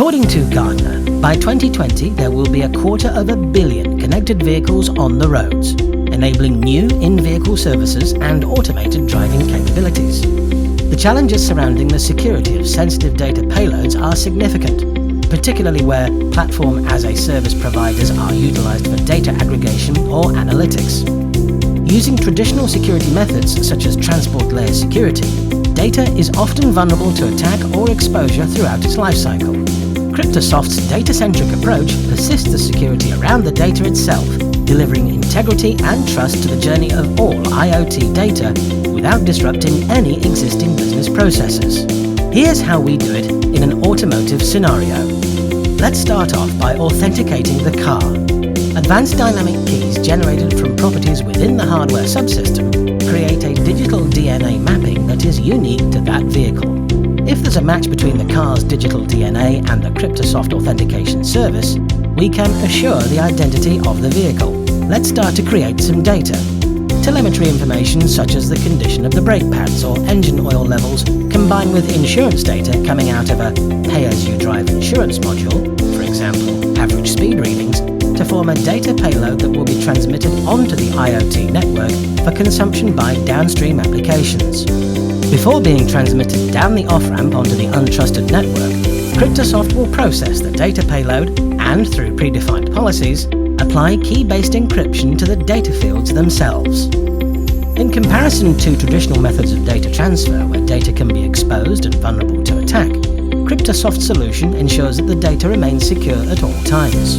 According to Gartner, by 2020 there will be 250 million connected vehicles on the roads, enabling new in-vehicle services and automated driving capabilities. The challenges surrounding the security of sensitive data payloads are significant, particularly where platform-as-a-service providers are utilized for data aggregation or analytics. Using traditional security methods such as transport layer security, data is often vulnerable to attack or exposure throughout its lifecycle. Cryptosoft's data-centric approach persists the security around the data itself, delivering integrity and trust to the journey of all IoT data without disrupting any existing business processes. Here's how we do it in an automotive scenario. Let's start off by authenticating the car. Advanced dynamic keys generated from properties within the hardware subsystem create a digital DNA mapping that is unique to that vehicle. If there's a match between the car's digital DNA and the Cryptosoft authentication service, we can assure the identity of the vehicle. Let's start to create some data. Telemetry information such as the condition of the brake pads or engine oil levels, combined with insurance data coming out of a pay-as-you-drive insurance module, for example, average speed readings, to form a data payload that will be transmitted onto the IoT network for consumption by downstream applications. Before being transmitted down the off-ramp onto the untrusted network, Cryptosoft will process the data payload and, through predefined policies, apply key-based encryption to the data fields themselves. In comparison to traditional methods of data transfer where data can be exposed and vulnerable to attack, Cryptosoft's solution ensures that the data remains secure at all times.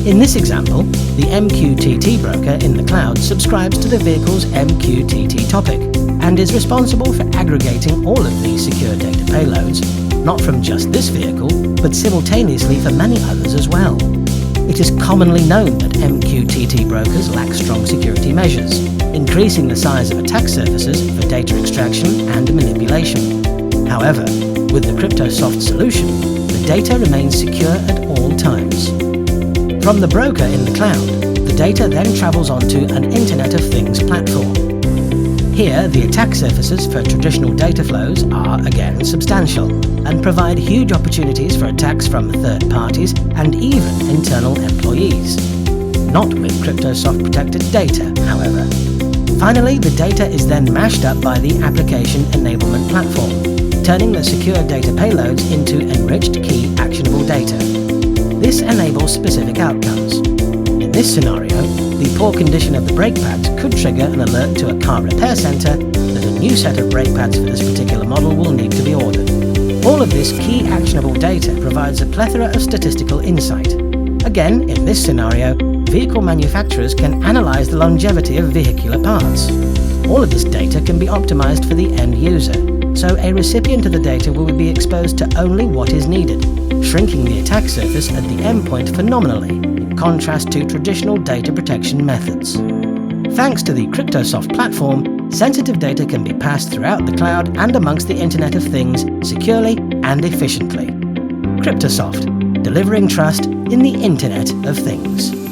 In this example, the MQTT broker in the cloud subscribes to the vehicle's MQTT topic and is responsible for aggregating all of these secure data payloads, not from just this vehicle, but simultaneously for many others as well. It is commonly known that MQTT brokers lack strong security measures, increasing the size of attack surfaces for data extraction and manipulation. However, with the Cryptosoft solution, the data remains secure at all times. From the broker in the cloud, the data then travels onto an Internet of Things platform. Here, the attack surfaces for traditional data flows are again substantial and provide huge opportunities for attacks from third parties and even internal employees. Not with Cryptosoft protected data, however. Finally, the data is then mashed up by the application enablement platform, turning the secure data payloads into enriched key actionable data. This enables specific outcomes. In this scenario, the poor condition of the brake pads could trigger an alert to a car repair center that a new set of brake pads for this particular model will need to be ordered. All of this key actionable data provides a plethora of statistical insight. Again, in this scenario, vehicle manufacturers can analyze the longevity of vehicular parts. All of this data can be optimized for the end user, so a recipient of the data will be exposed to only what is needed, shrinking the attack surface at the endpoint phenomenally, in contrast to traditional data protection methods. Thanks to the Cryptosoft platform, sensitive data can be passed throughout the cloud and amongst the Internet of Things securely and efficiently. Cryptosoft, delivering trust in the Internet of Things.